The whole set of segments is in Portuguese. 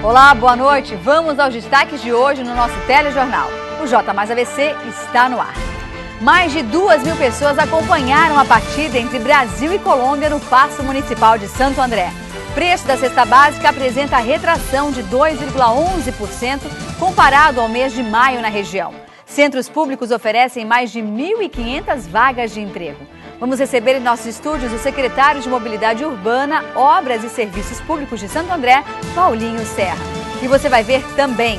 Olá, boa noite. Vamos aos destaques de hoje no nosso telejornal. O J mais ABC está no ar. Mais de 2.000 pessoas acompanharam a partida entre Brasil e Colômbia no Paço Municipal de Santo André. Preço da cesta básica apresenta retração de 2,11% comparado ao mês de maio na região. Centros públicos oferecem mais de 1.500 vagas de emprego. Vamos receber em nossos estúdios o secretário de Mobilidade Urbana, Obras e Serviços Públicos de Santo André, Paulinho Serra. E você vai ver também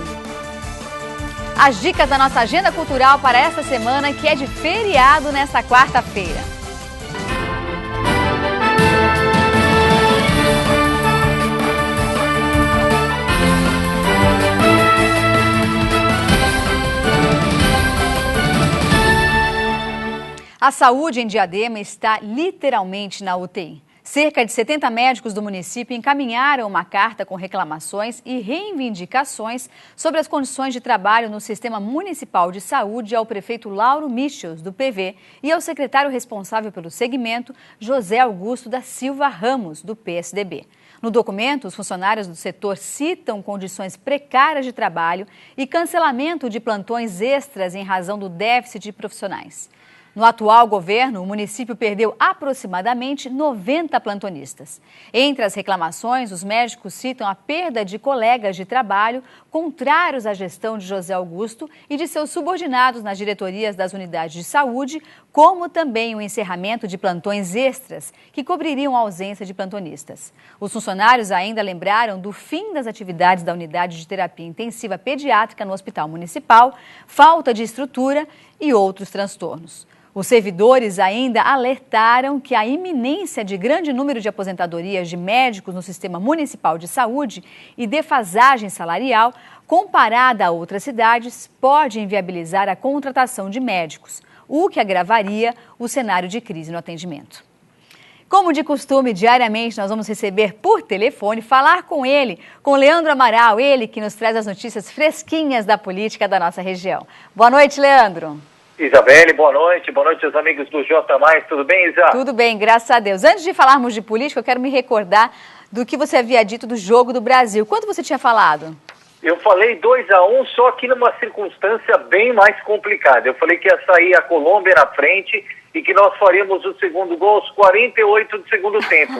as dicas da nossa agenda cultural para essa semana, que é de feriado nesta quarta-feira. A saúde em Diadema está literalmente na UTI. Cerca de 70 médicos do município encaminharam uma carta com reclamações e reivindicações sobre as condições de trabalho no Sistema Municipal de Saúde ao prefeito Lauro Michels, do PV, e ao secretário responsável pelo segmento, José Augusto da Silva Ramos, do PSDB. No documento, os funcionários do setor citam condições precárias de trabalho e cancelamento de plantões extras em razão do déficit de profissionais. No atual governo, o município perdeu aproximadamente 90 plantonistas. Entre as reclamações, os médicos citam a perda de colegas de trabalho contrários à gestão de José Augusto e de seus subordinados nas diretorias das unidades de saúde, como também o encerramento de plantões extras, que cobririam a ausência de plantonistas. Os funcionários ainda lembraram do fim das atividades da unidade de terapia intensiva pediátrica no Hospital Municipal, falta de estrutura e outros transtornos. Os servidores ainda alertaram que a iminência de grande número de aposentadorias de médicos no Sistema Municipal de Saúde e defasagem salarial, comparada a outras cidades, pode inviabilizar a contratação de médicos, o que agravaria o cenário de crise no atendimento. Como de costume, diariamente nós vamos receber por telefone, falar com ele, com Leandro Amaral, ele que nos traz as notícias fresquinhas da política da nossa região. Boa noite, Leandro. Isabelle, boa noite aos amigos do J+, tudo bem, Isa? Tudo bem, graças a Deus. Antes de falarmos de política, eu quero me recordar do que você havia dito do Jogo do Brasil. Quanto você tinha falado? Eu falei 2-1, só que numa circunstância bem mais complicada. Eu falei que ia sair a Colômbia na frente e que nós faríamos o segundo gol aos 48 do segundo tempo.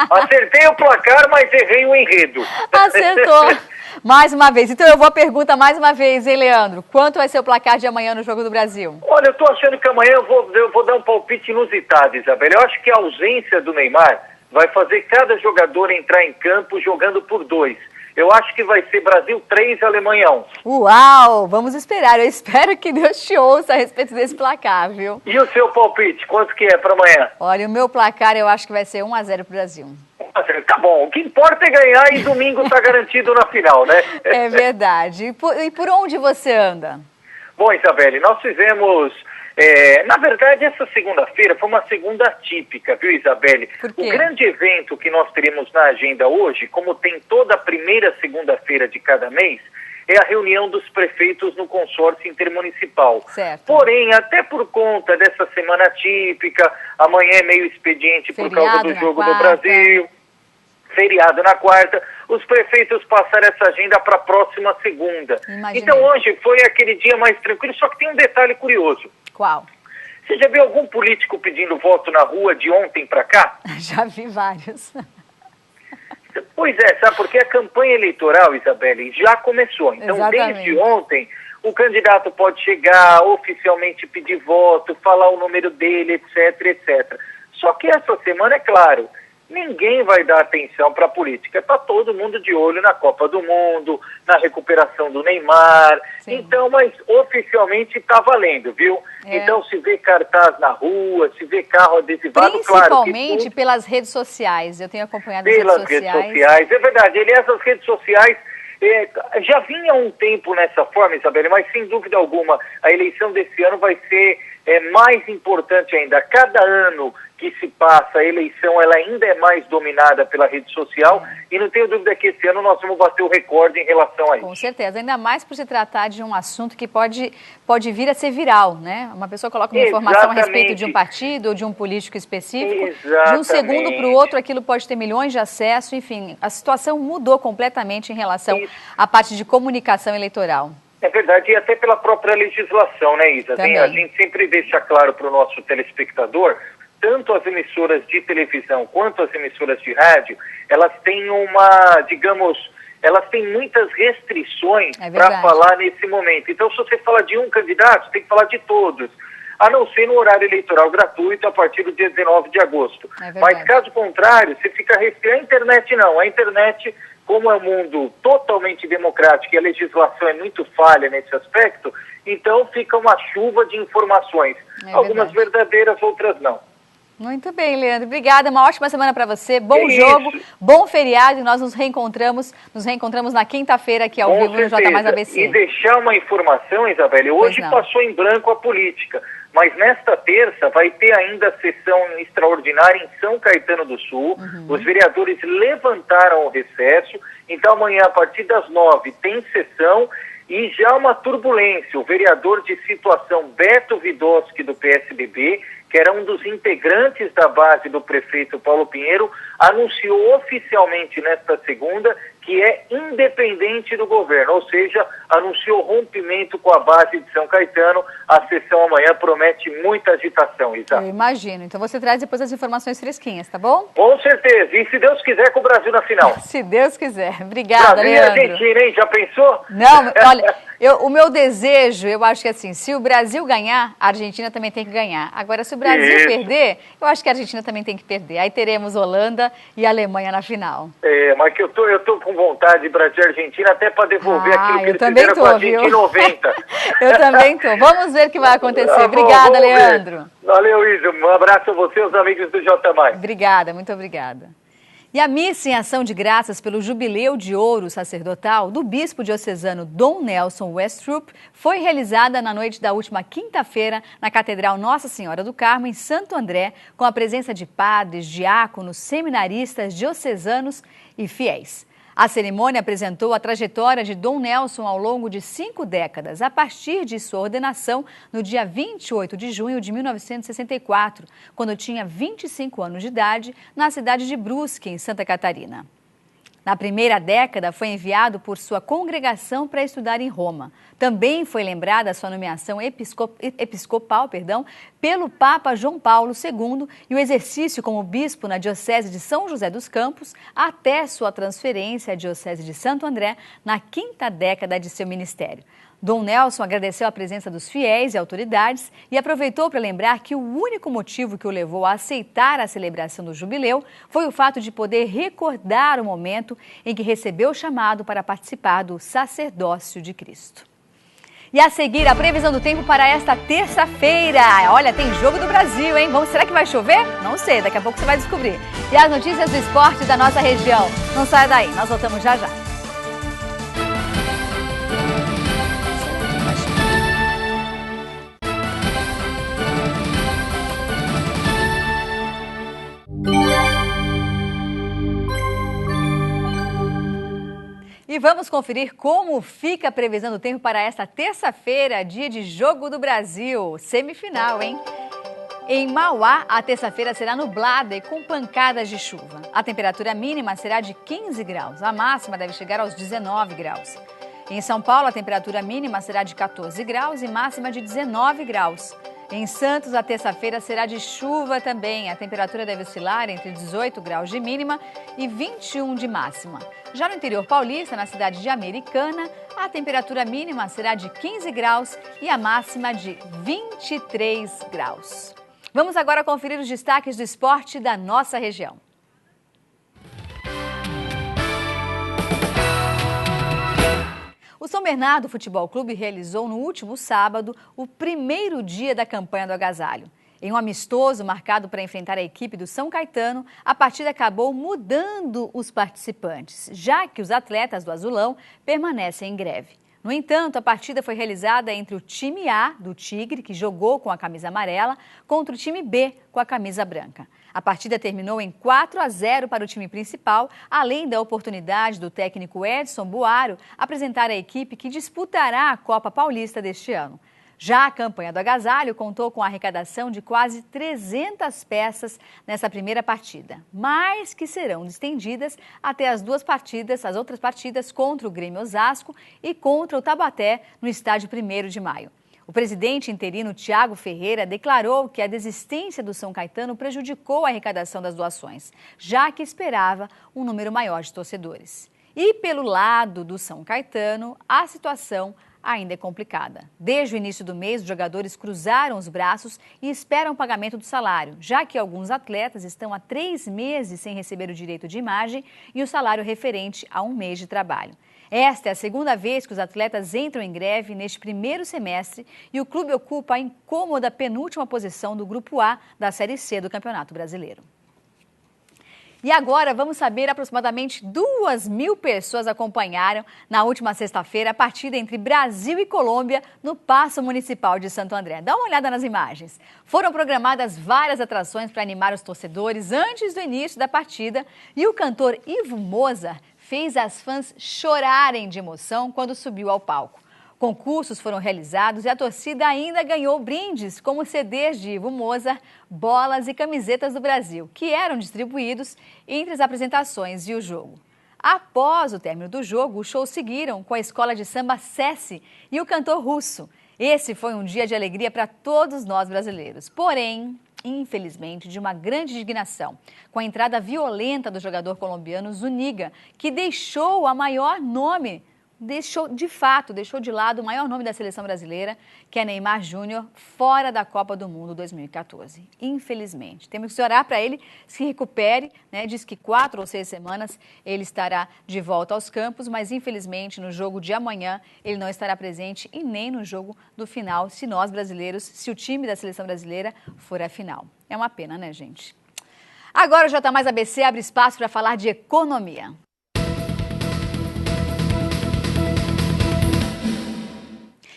Acertei o placar, mas errei o enredo. Acertou. Mais uma vez. Então eu vou à pergunta mais uma vez, hein, Leandro? Quanto vai ser o placar de amanhã no Jogo do Brasil? Olha, eu tô achando que amanhã eu vou dar um palpite inusitado, Isabelle. Eu acho que a ausência do Neymar vai fazer cada jogador entrar em campo jogando por 2. Eu acho que vai ser Brasil 3, Alemanha 1. Uau! Vamos esperar. Eu espero que Deus te ouça a respeito desse placar, viu? E o seu palpite? Quanto que é para amanhã? Olha, o meu placar eu acho que vai ser 1-0 pro Brasil. Tá bom, o que importa é ganhar e domingo tá garantido na final, né? É verdade. E por onde você anda? Bom, Isabelle, nós fizemos... na verdade, essa segunda-feira foi uma segunda atípica, viu, Isabelle? Por quê? O grande evento que nós teremos na agenda hoje, como tem toda a primeira segunda-feira de cada mês, é a reunião dos prefeitos no consórcio intermunicipal. Certo. Porém, até por conta dessa semana atípica, amanhã é meio expediente por causa do Jogo do Brasil, feriado na quarta, os prefeitos passaram essa agenda para a próxima segunda. Imaginei. Então hoje foi aquele dia mais tranquilo, só que tem um detalhe curioso. Qual? Você já viu algum político pedindo voto na rua de ontem para cá? Já vi vários. Pois é, sabe, porque a campanha eleitoral, Isabelle, já começou. Então, Exatamente. Desde ontem, o candidato pode chegar, oficialmente pedir voto, falar o número dele, etc, etc. Só que essa semana, é claro, ninguém vai dar atenção para a política. Está todo mundo de olho na Copa do Mundo, na recuperação do Neymar. Sim. Então, mas oficialmente está valendo, viu? É. Então se vê cartaz na rua, se vê carro adesivado, claro. Principalmente que pelas redes sociais. Eu tenho acompanhado pelas redes sociais. É verdade, aliás, as redes sociais já vinha há um tempo nessa forma, Isabelle, mas sem dúvida alguma a eleição desse ano vai ser mais importante ainda. Cada ano que se passa, a eleição ela ainda é mais dominada pela rede social e não tenho dúvida que esse ano nós vamos bater o recorde em relação a isso. Com certeza, ainda mais por se tratar de um assunto que pode vir a ser viral, né? Uma pessoa coloca uma informação a respeito de um partido ou de um político específico, de um segundo para o outro aquilo pode ter milhões de acessos, enfim, a situação mudou completamente em relação à parte de comunicação eleitoral. É verdade, e até pela própria legislação, né, Isa? A gente sempre deixa claro para o nosso telespectador, tanto as emissoras de televisão quanto as emissoras de rádio, elas têm elas têm muitas restrições para falar nesse momento. Então, se você fala de um candidato, tem que falar de todos, a não ser no horário eleitoral gratuito a partir do dia 19 de agosto. Mas, caso contrário, você fica restrito. A internet não, a internet, como é um mundo totalmente democrático e a legislação é muito falha nesse aspecto, então fica uma chuva de informações. Algumas verdadeiras, outras não. Muito bem, Leandro. Obrigada. Uma ótima semana para você. Bom jogo, bom feriado e nós nos reencontramos na quinta-feira aqui ao vivo no J Mais ABC. E deixar uma informação, Isabelle, hoje passou em branco a política, mas nesta terça vai ter ainda a sessão extraordinária em São Caetano do Sul. Os vereadores levantaram o recesso, então amanhã a partir das 9 tem sessão e já uma turbulência. O vereador de situação Beto Vidosky do PSDB, que era um dos integrantes da base do prefeito Paulo Pinheiro, anunciou oficialmente nesta segunda que é independente do governo, ou seja, anunciou rompimento com a base de São Caetano. A sessão amanhã promete muita agitação, Isa. Eu imagino. Então você traz depois as informações fresquinhas, tá bom? Com certeza. E se Deus quiser, com o Brasil na final. Se Deus quiser. Obrigada, Brasil Leandro. E Argentina, hein? Já pensou? Não, olha, o meu desejo, eu acho que assim, se o Brasil ganhar, a Argentina também tem que ganhar. Agora, se o Brasil perder, eu acho que a Argentina também tem que perder. Aí teremos Holanda e Alemanha na final. Mas que eu tô com vontade de Brasil e Argentina até para devolver aquilo que eles fizeram com a gente em 90. Eu também tô. Vamos ver o que vai acontecer. Obrigada, Leandro. Valeu, Isa. Um abraço a você e aos amigos do J+. Obrigada, muito obrigada. E a missa em ação de graças pelo Jubileu de Ouro Sacerdotal do bispo diocesano Dom Nelson Westrup foi realizada na noite da última quinta-feira na Catedral Nossa Senhora do Carmo, em Santo André, com a presença de padres, diáconos, seminaristas, diocesanos e fiéis. A cerimônia apresentou a trajetória de Dom Nelson ao longo de 5 décadas, a partir de sua ordenação no dia 28 de junho de 1964, quando tinha 25 anos de idade, na cidade de Brusque, em Santa Catarina. Na primeira década, foi enviado por sua congregação para estudar em Roma. Também foi lembrada a sua nomeação episcopal pelo Papa João Paulo II e o exercício como bispo na Diocese de São José dos Campos até sua transferência à Diocese de Santo André na 5ª década de seu ministério. Dom Nelson agradeceu a presença dos fiéis e autoridades e aproveitou para lembrar que o único motivo que o levou a aceitar a celebração do jubileu foi o fato de poder recordar o momento em que recebeu o chamado para participar do sacerdócio de Cristo. E a seguir, a previsão do tempo para esta terça-feira. Olha, tem jogo do Brasil, hein? Será que vai chover? Não sei, daqui a pouco você vai descobrir. E as notícias do esporte da nossa região. Não saia daí, nós voltamos já já. E vamos conferir como fica a previsão do tempo para esta terça-feira, dia de Jogo do Brasil, semifinal, hein? Em Mauá, a terça-feira será nublada e com pancadas de chuva. A temperatura mínima será de 15 graus, a máxima deve chegar aos 19 graus. Em São Paulo, a temperatura mínima será de 14 graus e máxima de 19 graus. Em Santos, a terça-feira será de chuva também. A temperatura deve oscilar entre 18 graus de mínima e 21 de máxima. Já no interior paulista, na cidade de Americana, a temperatura mínima será de 15 graus e a máxima de 23 graus. Vamos agora conferir os destaques do esporte da nossa região. O São Bernardo Futebol Clube realizou no último sábado o primeiro dia da campanha do agasalho. Em um amistoso marcado para enfrentar a equipe do São Caetano, a partida acabou mudando os participantes, já que os atletas do Azulão permanecem em greve. No entanto, a partida foi realizada entre o time A, do Tigre, que jogou com a camisa amarela, contra o time B, com a camisa branca. A partida terminou em 4-0 para o time principal, além da oportunidade do técnico Edson Buaro apresentar a equipe que disputará a Copa Paulista deste ano. Já a campanha do agasalho contou com a arrecadação de quase 300 peças nessa primeira partida, mas que serão estendidas até as outras partidas contra o Grêmio Osasco e contra o Taubaté no estádio 1º de maio. O presidente interino Thiago Ferreira declarou que a desistência do São Caetano prejudicou a arrecadação das doações, já que esperava um número maior de torcedores. E pelo lado do São Caetano, a situação ainda é complicada. Desde o início do mês, os jogadores cruzaram os braços e esperam o pagamento do salário, já que alguns atletas estão há 3 meses sem receber o direito de imagem e o salário referente a 1 mês de trabalho. Esta é a segunda vez que os atletas entram em greve neste primeiro semestre e o clube ocupa a incômoda penúltima posição do Grupo A da Série C do Campeonato Brasileiro. E agora vamos saber, aproximadamente 2.000 pessoas acompanharam na última sexta-feira a partida entre Brasil e Colômbia no Paço Municipal de Santo André. Dá uma olhada nas imagens. Foram programadas várias atrações para animar os torcedores antes do início da partida e o cantor Ivo Mozart fez as fãs chorarem de emoção quando subiu ao palco. Concursos foram realizados e a torcida ainda ganhou brindes, como CDs de Ivo Mozart, bolas e camisetas do Brasil, que eram distribuídos entre as apresentações e o jogo. Após o término do jogo, os shows seguiram com a escola de samba Sessi e o cantor Russo. Esse foi um dia de alegria para todos nós brasileiros. Porém, infelizmente, de uma grande indignação, com a entrada violenta do jogador colombiano Zuniga, que deixou de lado o maior nome da seleção brasileira, que é Neymar Júnior, fora da Copa do Mundo 2014. Infelizmente. Temos que orar para ele se recupere, né? Diz que 4 ou 6 semanas ele estará de volta aos campos, mas infelizmente no jogo de amanhã ele não estará presente e nem no jogo do final, se o time da seleção brasileira for à final. É uma pena, né, gente? Agora o J Mais ABC abre espaço para falar de economia.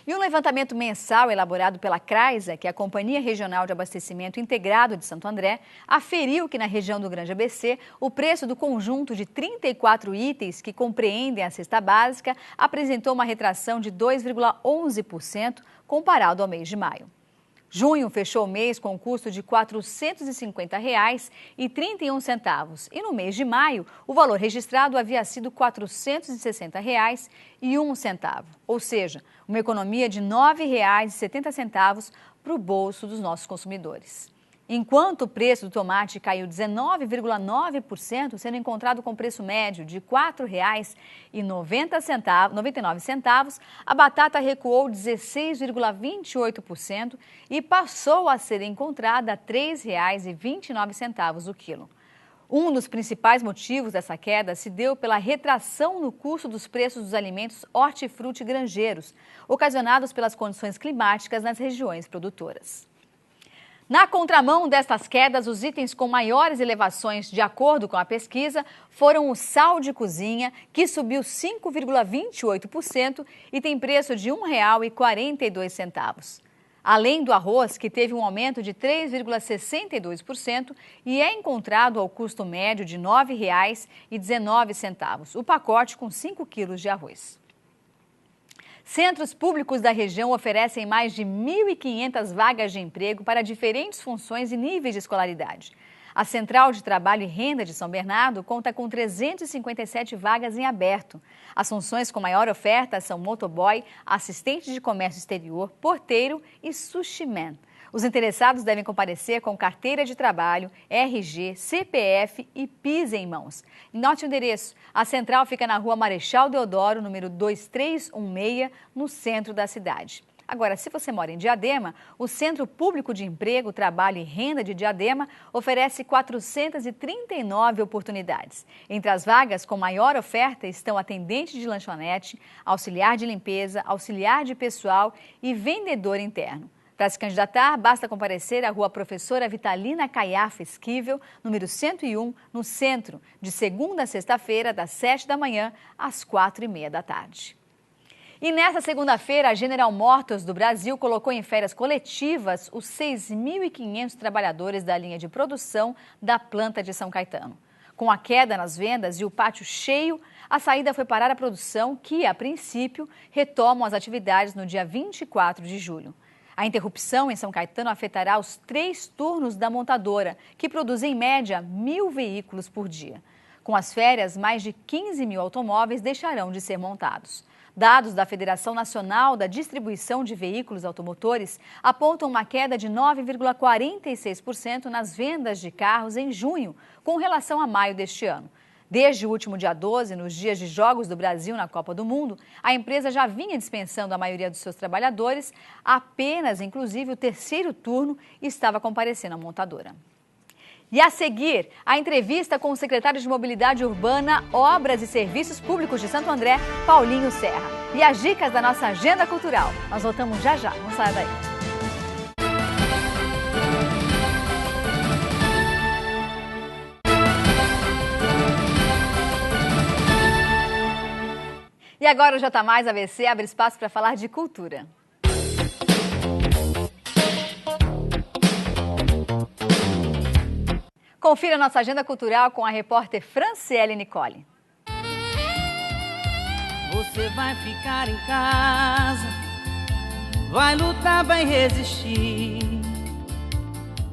E um levantamento mensal elaborado pela CRAISA, que é a Companhia Regional de Abastecimento Integrado de Santo André, aferiu que na região do Grande ABC, o preço do conjunto de 34 itens que compreendem a cesta básica apresentou uma retração de 2,11% comparado ao mês de maio. Junho fechou o mês com um custo de R$ 450,31 e no mês de maio o valor registrado havia sido R$ 460,01, ou seja, uma economia de R$ 9,70 para o bolso dos nossos consumidores. Enquanto o preço do tomate caiu 19,9%, sendo encontrado com preço médio de R$ 4,99, a batata recuou 16,28% e passou a ser encontrada a R$ 3,29 o quilo. Um dos principais motivos dessa queda se deu pela retração no custo dos preços dos alimentos hortifruti granjeiros, ocasionados pelas condições climáticas nas regiões produtoras. Na contramão destas quedas, os itens com maiores elevações, de acordo com a pesquisa, foram o sal de cozinha, que subiu 5,28% e tem preço de R$ 1,42. Além do arroz, que teve um aumento de 3,62% e é encontrado ao custo médio de R$ 9,19, o pacote com 5 quilos de arroz. Centros públicos da região oferecem mais de 1.500 vagas de emprego para diferentes funções e níveis de escolaridade. A Central de Trabalho e Renda de São Bernardo conta com 357 vagas em aberto. As funções com maior oferta são motoboy, assistente de comércio exterior, porteiro e sushi man. Os interessados devem comparecer com carteira de trabalho, RG, CPF e PIS em mãos. Note o endereço. A central fica na Rua Marechal Deodoro, número 2316, no centro da cidade. Agora, se você mora em Diadema, o Centro Público de Emprego, Trabalho e Renda de Diadema oferece 439 oportunidades. Entre as vagas com maior oferta estão atendente de lanchonete, auxiliar de limpeza, auxiliar de pessoal e vendedor interno. Para se candidatar, basta comparecer à Rua Professora Vitalina Caiafa Esquivel, número 101, no centro, de segunda a sexta-feira, das 7 da manhã às 4h30 da tarde. E nesta segunda-feira, a General Motors do Brasil colocou em férias coletivas os 6.500 trabalhadores da linha de produção da planta de São Caetano. Com a queda nas vendas e o pátio cheio, a saída foi parar a produção que, a princípio, retomam as atividades no dia 24 de julho. A interrupção em São Caetano afetará os 3 turnos da montadora, que produz em média 1.000 veículos por dia. Com as férias, mais de 15.000 automóveis deixarão de ser montados. Dados da Federação Nacional da Distribuição de Veículos Automotores apontam uma queda de 9,46% nas vendas de carros em junho, com relação a maio deste ano. Desde o último dia 12, nos dias de Jogos do Brasil na Copa do Mundo, a empresa já vinha dispensando a maioria dos seus trabalhadores, apenas, inclusive, o 3º turno estava comparecendo à montadora. E a seguir, a entrevista com o secretário de Mobilidade Urbana, Obras e Serviços Públicos de Santo André, Paulinho Serra. E as dicas da nossa agenda cultural. Nós voltamos já já, não saia daí. E agora o J Mais ABC abre espaço para falar de cultura. Confira nossa agenda cultural com a repórter Franciele Nicole. Você vai ficar em casa, vai lutar, vai resistir.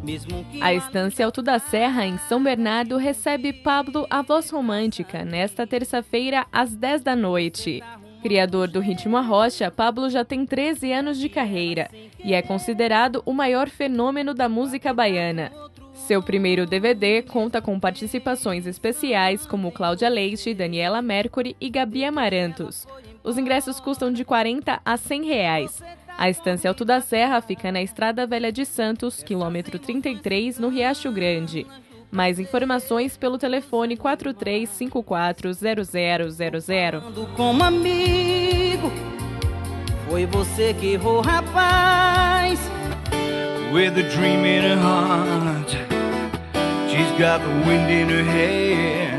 Mesmo que a Estância Alto da Serra, em São Bernardo, recebe Pablo, a voz romântica, nesta terça-feira, às 10 da noite. Criador do ritmo arrocha, Pablo já tem 13 anos de carreira e é considerado o maior fenômeno da música baiana. Seu primeiro DVD conta com participações especiais como Cláudia Leite, Daniela Mercury e Gabi Amarantos. Os ingressos custam de R$40 a R$100. A Estância Alto da Serra fica na Estrada Velha de Santos, quilômetro 33, no Riacho Grande. Mais informações pelo telefone 43540000. Como amigo, foi você que errou, rapaz. With a dream in her heart, she's got the wind in her hair.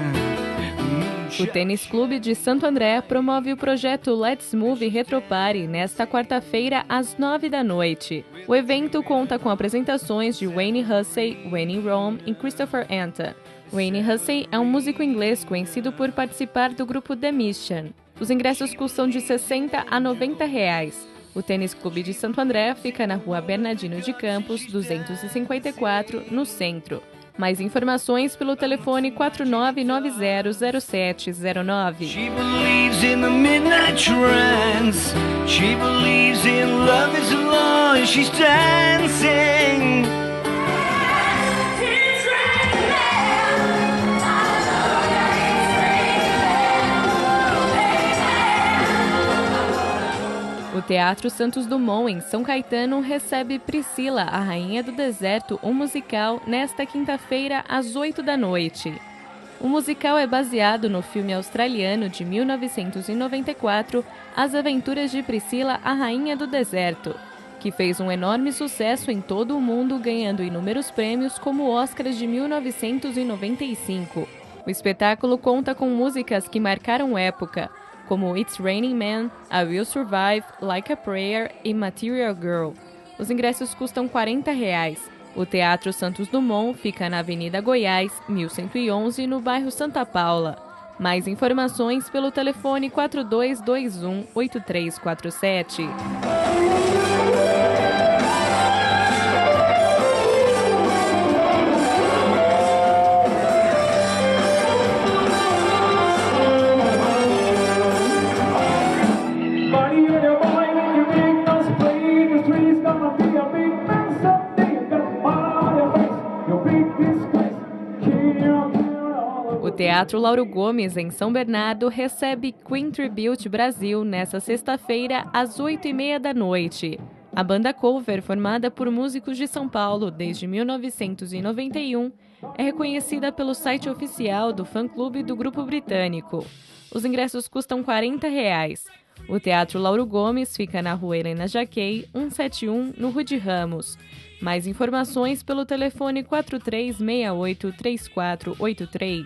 O Tênis Clube de Santo André promove o projeto Let's Move Retro Party nesta quarta-feira às 9 da noite. O evento conta com apresentações de Wayne Hussey, Wayne Rome e Christopher Anta. Wayne Hussey é um músico inglês conhecido por participar do grupo The Mission. Os ingressos custam de R$60 a R$90. O Tênis Clube de Santo André fica na Rua Bernardino de Campos, 254, no centro. Mais informações pelo telefone 49900709. She believes in the midnight trance. She believes in love is law. She's dancing. O Teatro Santos Dumont, em São Caetano, recebe Priscila, a Rainha do Deserto, um musical, nesta quinta-feira, às 8 da noite. O musical é baseado no filme australiano de 1994, As Aventuras de Priscila, a Rainha do Deserto, que fez um enorme sucesso em todo o mundo, ganhando inúmeros prêmios como o Oscar de 1995. O espetáculo conta com músicas que marcaram época, como It's Raining Man, I Will Survive, Like a Prayer e Material Girl. Os ingressos custam R$40. O Teatro Santos Dumont fica na Avenida Goiás, 1111, no bairro Santa Paula. Mais informações pelo telefone 4221-8347. O Teatro Lauro Gomes, em São Bernardo, recebe Queen Tribute Brasil nesta sexta-feira, às 8h30 da noite. A banda cover, formada por músicos de São Paulo desde 1991, é reconhecida pelo site oficial do fã-clube do grupo britânico. Os ingressos custam R$40. O Teatro Lauro Gomes fica na Rua Helena Jaquei, 171, no Rude Ramos. Mais informações pelo telefone 4368-3483.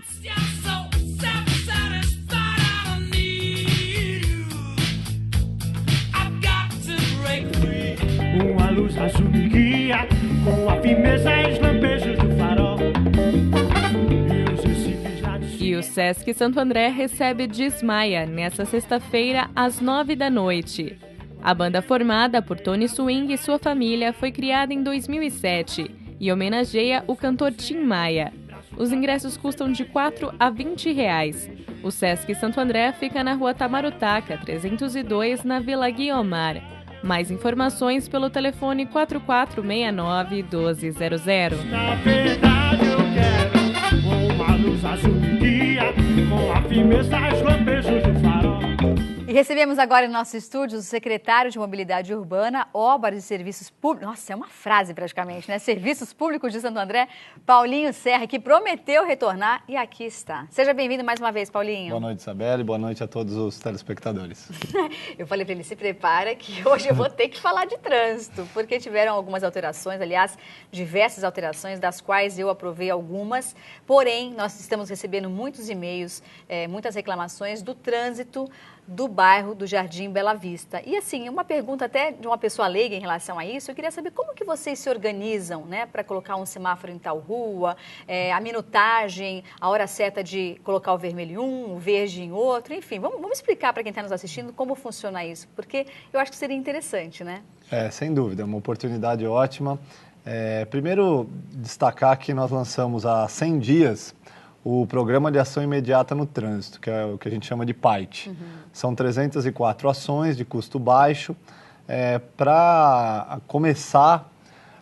Sesc Santo André recebe Desmaia nesta sexta-feira às 9 da noite. A banda formada por Tony Swing e sua família foi criada em 2007 e homenageia o cantor Tim Maia. Os ingressos custam de R$ 4 a R$ 20. O Sesc Santo André fica na Rua Tamarutaca, 302, na Vila Guiomar. Mais informações pelo telefone 4469-1200. Na verdade eu quero uma luz azul de guia, com a firmeza dos lampejos do farol. E recebemos agora em nossos estúdios o secretário de Mobilidade Urbana, Obras e Serviços Públicos, nossa, é uma frase praticamente, né? Serviços Públicos de Santo André, Paulinho Serra, que prometeu retornar e aqui está. Seja bem-vindo mais uma vez, Paulinho. Boa noite, Isabelle, boa noite a todos os telespectadores. Eu falei para ele, se prepara que hoje eu vou ter que falar de trânsito, porque tiveram algumas alterações, aliás, diversas alterações, das quais eu aprovei algumas, porém, nós estamos recebendo muitos e-mails, muitas reclamações do trânsito do bairro do Jardim Bela Vista. E assim, uma pergunta até de uma pessoa leiga em relação a isso, eu queria saber como que vocês se organizam, né, para colocar um semáforo em tal rua, a minutagem, a hora certa de colocar o vermelho em um, o verde em outro, enfim, vamos explicar para quem está nos assistindo como funciona isso, porque eu acho que seria interessante, né? Sem dúvida, é uma oportunidade ótima. Primeiro, destacar que nós lançamos há 100 dias o Programa de Ação Imediata no Trânsito, que é o que a gente chama de PAIT. Uhum. São 304 ações de custo baixo para começar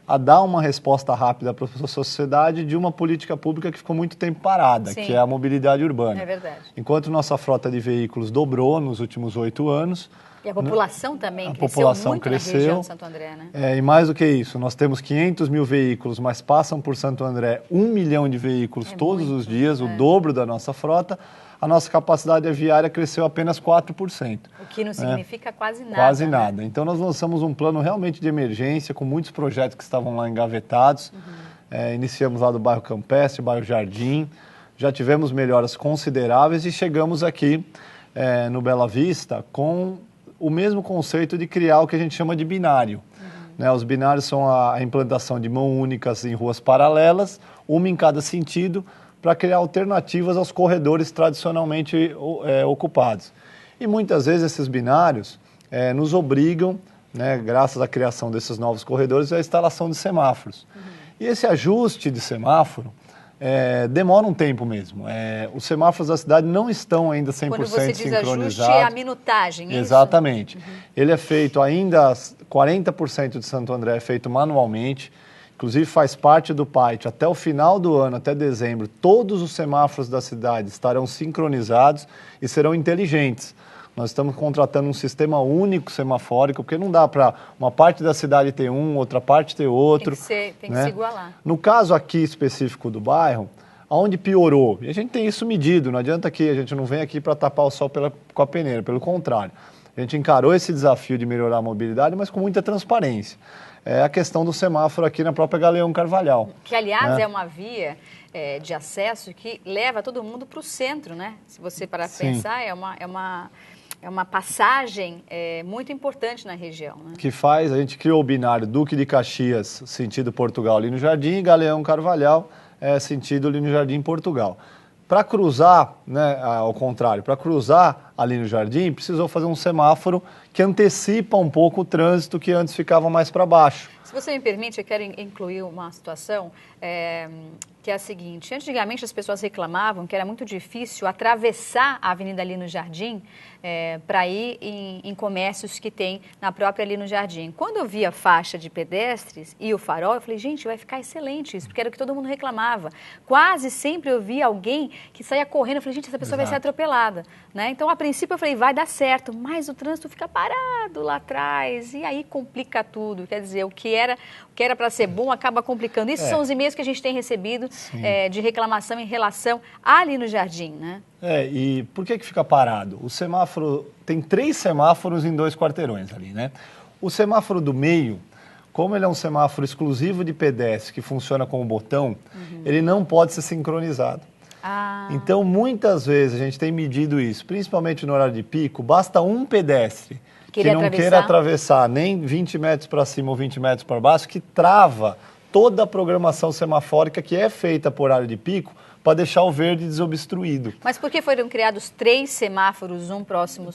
a dar uma resposta rápida para a sociedade de uma política pública que ficou muito tempo parada, Sim. que é a mobilidade urbana. É verdade. Enquanto nossa frota de veículos dobrou nos últimos 8 anos, e a população também cresceu muito na região de Santo André, né? E mais do que isso, nós temos 500 mil veículos, mas passam por Santo André 1 milhão de veículos todos os dias, o dobro da nossa frota. A nossa capacidade viária cresceu apenas 4%. O que não significa quase nada. Quase nada. Então, nós lançamos um plano realmente de emergência, com muitos projetos que estavam lá engavetados. Iniciamos lá do bairro Campestre, bairro Jardim. Já tivemos melhoras consideráveis e chegamos aqui no Bela Vista com o mesmo conceito de criar o que a gente chama de binário. Os binários são a implantação de mãos únicas em ruas paralelas, uma em cada sentido, para criar alternativas aos corredores tradicionalmente ocupados. E muitas vezes esses binários nos obrigam, graças à criação desses novos corredores, à instalação de semáforos. E esse ajuste de semáforo demora um tempo mesmo. Os semáforos da cidade não estão ainda 100% sincronizados. Quando você diz ajuste, é a minutagem, é Exatamente. Isso? Ele é feito ainda, 40% de Santo André é feito manualmente. Inclusive faz parte do PAIT, até o final do ano, até dezembro, todos os semáforos da cidade estarão sincronizados e serão inteligentes. Nós estamos contratando um sistema único semafórico, porque não dá para uma parte da cidade ter um, outra parte ter outro. Tem que se igualar. No caso aqui específico do bairro, aonde piorou, e a gente tem isso medido, não adianta que a gente não vem aqui para tapar o sol com a peneira, pelo contrário. A gente encarou esse desafio de melhorar a mobilidade, mas com muita transparência. É a questão do semáforo aqui na própria Galeão Carvalhal. Que, aliás, é uma via de acesso que leva todo mundo para o centro, né? Se você parar para pensar, é uma passagem muito importante na região. Né? Que faz, a gente criou o binário Duque de Caxias, sentido Portugal, ali no Jardim, e Galeão Carvalhal, sentido ali no Jardim, Portugal. Para cruzar, ao contrário, para cruzar ali no Jardim, precisou fazer um semáforo que antecipa um pouco o trânsito que antes ficava mais para baixo. Se você me permite, eu quero incluir uma situação que é a seguinte. Antigamente as pessoas reclamavam que era muito difícil atravessar a avenida ali no Jardim para ir em comércios que tem na própria ali no Jardim. Quando eu vi a faixa de pedestres e o farol, eu falei, gente, vai ficar excelente isso, porque era o que todo mundo reclamava. Quase sempre eu via alguém que saía correndo, eu falei, gente, essa pessoa vai ser atropelada. Né? Então, a princípio, eu falei, vai dar certo, mas o trânsito fica parado lá atrás e aí complica tudo. Quer dizer, o que era para ser bom acaba complicando. Isso são os e-mails que a gente tem recebido de reclamação em relação ali no Jardim, né? E por que fica parado? O semáforo, tem 3 semáforos em 2 quarteirões ali, né? O semáforo do meio, como ele é um semáforo exclusivo de pedestre que funciona com o botão, ele não pode ser sincronizado. Então, muitas vezes a gente tem medido isso, principalmente no horário de pico, basta um pedestre que não queira atravessar nem 20 metros para cima ou 20 metros para baixo, que trava toda a programação semafórica que é feita por horário de pico para deixar o verde desobstruído. Mas por que foram criados 3 semáforos, um próximo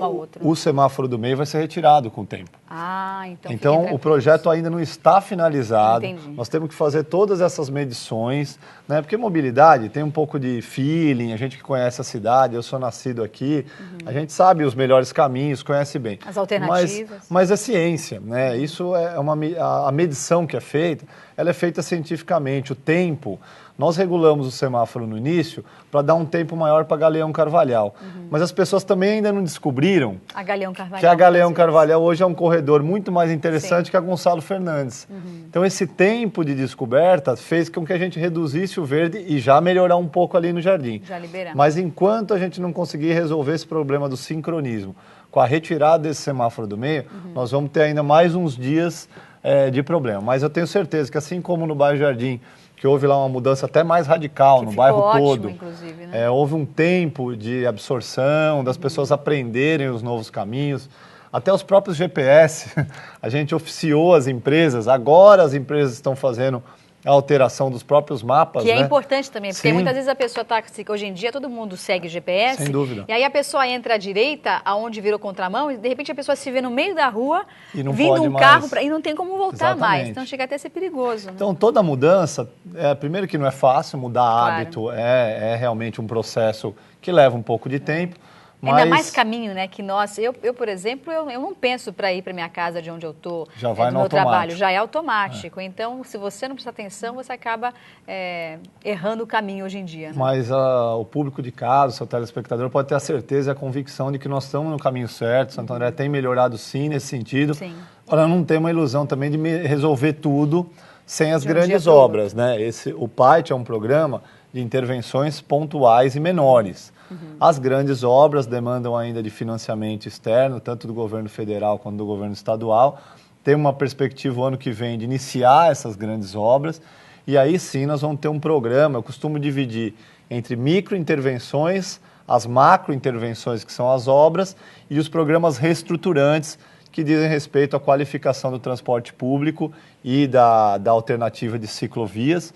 ao outro? O semáforo do meio vai ser retirado com o tempo. Ah, então o projeto ainda não está finalizado. Entendi. Nós temos que fazer todas essas medições, né? Porque mobilidade tem um pouco de feeling, a gente que conhece a cidade, eu sou nascido aqui, a gente sabe os melhores caminhos, conhece bem. As alternativas. Mas é ciência, né? Isso é a medição que é feita, ela é feita cientificamente. O tempo, nós regulamos o semáforo no início para dar um tempo maior para Galeão Carvalhal. Mas as pessoas também ainda não descobriram a Galeão Carvalhal, que a Galeão Carvalhal hoje é um corredor muito mais interessante que a Gonçalo Fernandes. Então esse tempo de descoberta fez com que a gente reduzisse o verde e já melhorar um pouco ali no jardim. Já liberamos. Mas enquanto a gente não conseguir resolver esse problema do sincronismo, com a retirada desse semáforo do meio, nós vamos ter ainda mais uns dias de problema. Mas eu tenho certeza que assim como no bairro Jardim, que houve lá uma mudança até mais radical no bairro todo. Inclusive, né? Houve um tempo de absorção, das pessoas aprenderem os novos caminhos. Até os próprios GPS, a gente oficiou as empresas, agora as empresas estão fazendo a alteração dos próprios mapas. Que é importante também, porque Sim. muitas vezes a pessoa está... Hoje em dia todo mundo segue GPS. Sem dúvida. E aí a pessoa entra à direita, aonde virou contramão, e de repente a pessoa se vê no meio da rua, vindo um carro, e não tem como voltar mais. Então chega até a ser perigoso. Né? Então toda mudança, primeiro que não é fácil, mudar hábito é realmente um processo que leva um pouco de tempo. Mas... Ainda mais caminho, né? Que nós, eu por exemplo, eu não penso para ir para minha casa de onde eu estou, já vai do no meu automático. trabalho, já é automático. Então, se você não prestar atenção, você acaba errando o caminho hoje em dia. Né? Mas o público de casa, o seu telespectador, pode ter a certeza e a convicção de que nós estamos no caminho certo. Santo André tem melhorado sim nesse sentido. Sim. Para não ter uma ilusão também de resolver tudo sem as grandes obras, né? O PAIT é um programa de intervenções pontuais e menores. As grandes obras demandam ainda de financiamento externo, tanto do governo federal quanto do governo estadual. Tem uma perspectiva o ano que vem de iniciar essas grandes obras e aí sim nós vamos ter um programa, eu costumo dividir entre microintervenções, as macrointervenções que são as obras e os programas reestruturantes que dizem respeito à qualificação do transporte público e da alternativa de ciclovias,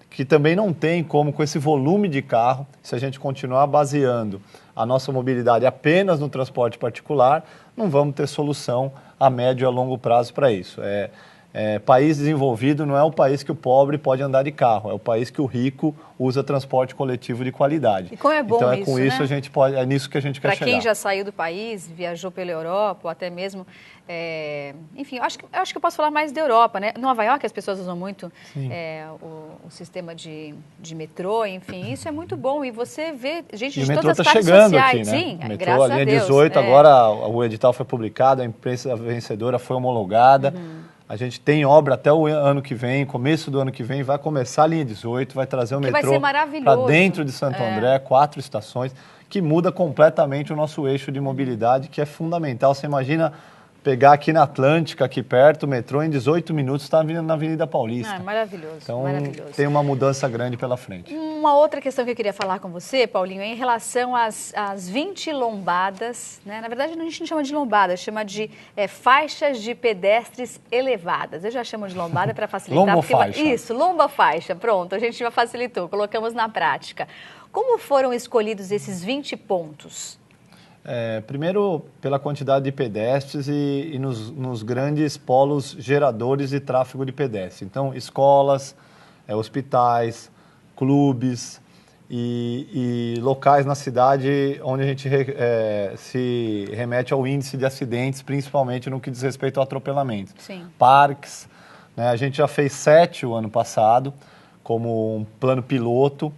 que também não tem como, com esse volume de carro, se a gente continuar baseando a nossa mobilidade apenas no transporte particular, não vamos ter solução a médio e a longo prazo para isso. País desenvolvido não é o país que o pobre pode andar de carro, é o país que o rico usa transporte coletivo de qualidade. E como é bom então isso, com isso, né? a gente pode, é nisso que a gente quer chegar. Para quem já saiu do país, viajou pela Europa, ou até mesmo, enfim, eu acho que eu posso falar mais da Europa, né? Nova York as pessoas usam muito o sistema de metrô, enfim, isso é muito bom. E você vê gente de todas as classes sociais. Aqui, né? Sim, o metrô, graças a linha a Deus. 18, agora o edital foi publicado, a empresa vencedora foi homologada. A gente tem obra até o ano que vem, começo do ano que vem, vai começar a linha 18, vai trazer o metrô para dentro de Santo André, 4 estações, que muda completamente o nosso eixo de mobilidade, que é fundamental. Você imagina pegar aqui na Atlântica, aqui perto, o metrô, em 18 minutos está na Avenida Paulista. Maravilhoso, então, maravilhoso. Tem uma mudança grande pela frente. Uma outra questão que eu queria falar com você, Paulinho, é em relação às 20 lombadas, né? Na verdade, a gente não chama de lombada, chama de faixas de pedestres elevadas. Eu já chamo de lombada para facilitar. Lombofaixa. Isso, lomba-faixa. Pronto, a gente já facilitou, colocamos na prática. Como foram escolhidos esses 20 pontos? Primeiro, pela quantidade de pedestres e nos grandes polos geradores de tráfego de pedestres. Então, escolas, hospitais, clubes e locais na cidade onde a gente se remete ao índice de acidentes, principalmente no que diz respeito ao atropelamento. Sim. Parques, né? A gente já fez 7 o ano passado, como um plano piloto.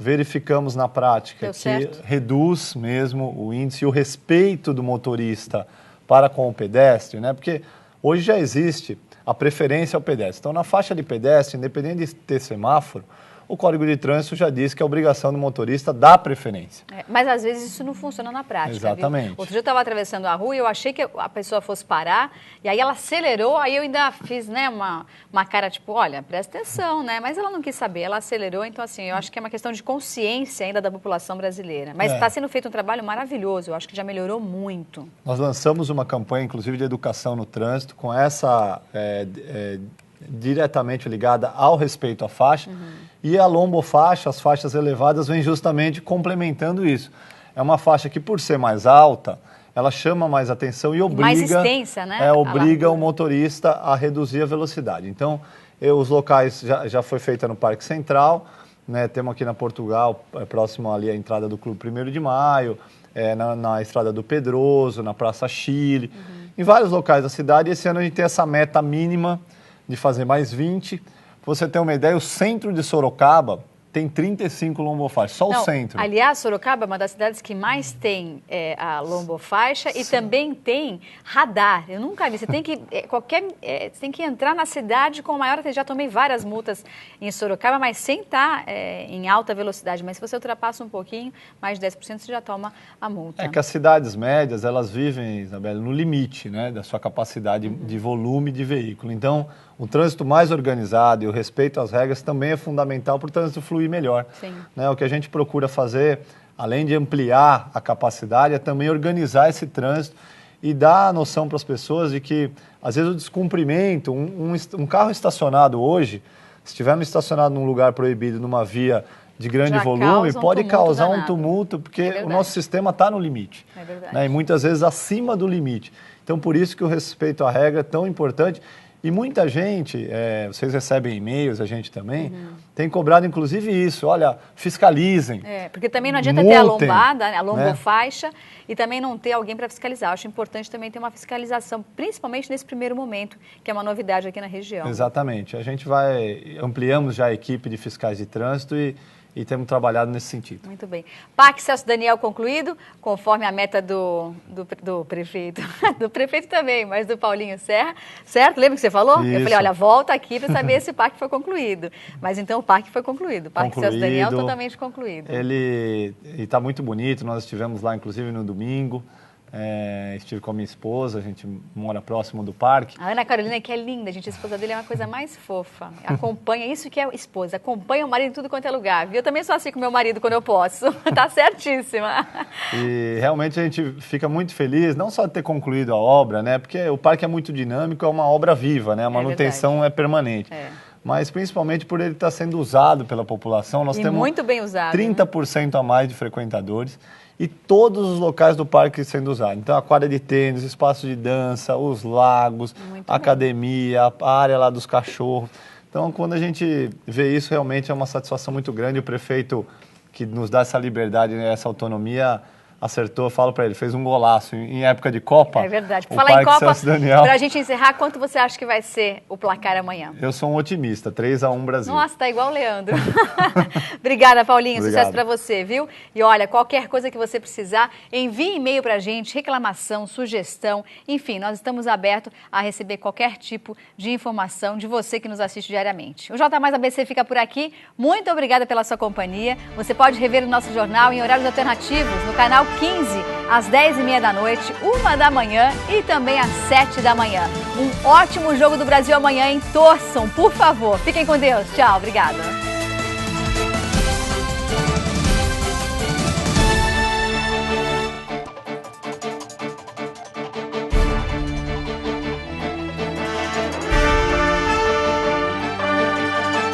Verificamos na prática que reduz mesmo o índice e o respeito do motorista para com o pedestre, né? Porque hoje já existe a preferência ao pedestre. Então, na faixa de pedestre, independente de ter semáforo, o Código de Trânsito já diz que é obrigação do motorista dar preferência. Mas às vezes isso não funciona na prática. Exatamente. Viu? Outro dia eu estava atravessando a rua e eu achei que a pessoa fosse parar, e aí ela acelerou, aí eu ainda fiz, né, uma cara tipo, olha, presta atenção, né? Mas ela não quis saber, ela acelerou, então assim, eu acho que é uma questão de consciência ainda da população brasileira. Mas está sendo feito um trabalho maravilhoso, eu acho que já melhorou muito. Nós lançamos uma campanha, inclusive, de educação no trânsito, com essa diretamente ligada ao respeito à faixa. E a lombofaixa, as faixas elevadas, vem justamente complementando isso. É uma faixa que, por ser mais alta, ela chama mais atenção e obriga, mais extensa, né? Obriga o motorista a reduzir a velocidade. Então, os locais já foi feita no Parque Central, né? Temos aqui na Portugal, próximo ali à entrada do Clube 1º de Maio, na Estrada do Pedroso, na Praça Chile, em vários locais da cidade. E esse ano a gente tem essa meta mínima de fazer mais 20. Para você ter uma ideia, o centro de Sorocaba tem 35 lombofaixas, só o centro. Aliás, Sorocaba é uma das cidades que mais tem a lombofaixa e também tem radar. Eu nunca vi. Você tem que, você tem que entrar na cidade com maior... Eu já tomei várias multas em Sorocaba, mas sem estar em alta velocidade. Mas se você ultrapassa um pouquinho, mais de 10%, você já toma a multa. É que as cidades médias, elas vivem, Isabela, no limite, né, da sua capacidade de volume de veículo. Então, o trânsito mais organizado e o respeito às regras também é fundamental para o trânsito fluir melhor. Sim. Né? O que a gente procura fazer, além de ampliar a capacidade, é também organizar esse trânsito e dar a noção para as pessoas de que, às vezes, o descumprimento, um carro estacionado hoje, se estiver estacionado num lugar proibido, numa via de grande volume, pode causar um tumulto, porque o nosso sistema está no limite. É verdade. Né? E muitas vezes acima do limite. Então, por isso que o respeito à regra é tão importante. E muita gente, vocês recebem e-mails, a gente também, tem cobrado inclusive isso, olha, fiscalizem. Porque também não adianta ter a lombada, a lombofaixa, né? E também não ter alguém para fiscalizar. Eu acho importante também ter uma fiscalização, principalmente nesse primeiro momento, que é uma novidade aqui na região. Exatamente. A gente ampliamos já a equipe de fiscais de trânsito e temos trabalhado nesse sentido. Muito bem. PAC Celso Daniel concluído, conforme a meta do prefeito. Do prefeito também, mas do Paulinho Serra, certo? Lembra que você falou? Isso. Eu falei, olha, volta aqui para saber se o PAC foi concluído. Mas então o PAC foi concluído. O PAC Celso Daniel totalmente concluído. Ele está muito bonito, nós estivemos lá inclusive no domingo. Estive com a minha esposa, a gente mora próximo do parque. A Ana Carolina, que é linda, gente, a esposa dele é uma coisa mais fofa. Acompanha, isso que é esposa, acompanha o marido em tudo quanto é lugar. Viu? Eu também sou assim com meu marido quando eu posso. Tá certíssima. E realmente a gente fica muito feliz, não só de ter concluído a obra, né? Porque o parque é muito dinâmico, é uma obra viva, né? A manutenção é permanente. Mas principalmente por ele estar sendo usado pela população. Nós temos muito bem usado, 30% a mais de frequentadores. E todos os locais do parque sendo usados. Então, a quadra de tênis, espaço de dança, os lagos, a academia, a área lá dos cachorros. Então, quando a gente vê isso, realmente é uma satisfação muito grande. O prefeito, que nos dá essa liberdade, essa autonomia, acertou, falo para ele, fez um golaço em época de Copa. É verdade. Por falar em Copa, para a gente encerrar, quanto você acha que vai ser o placar amanhã? Eu sou um otimista, 3-1 Brasil. Nossa, tá igual o Leandro. Obrigada, Paulinho. Obrigado. Sucesso para você, viu? E olha, qualquer coisa que você precisar, envie e-mail para a gente, reclamação, sugestão, enfim, nós estamos abertos a receber qualquer tipo de informação de você que nos assiste diariamente. O J Mais ABC fica por aqui. Muito obrigada pela sua companhia. Você pode rever o nosso jornal em horários alternativos no canal 15, às 10h30 da noite, 1 da manhã e também às 7 da manhã. Um ótimo jogo do Brasil amanhã, hein? Torçam, por favor. Fiquem com Deus. Tchau, obrigada.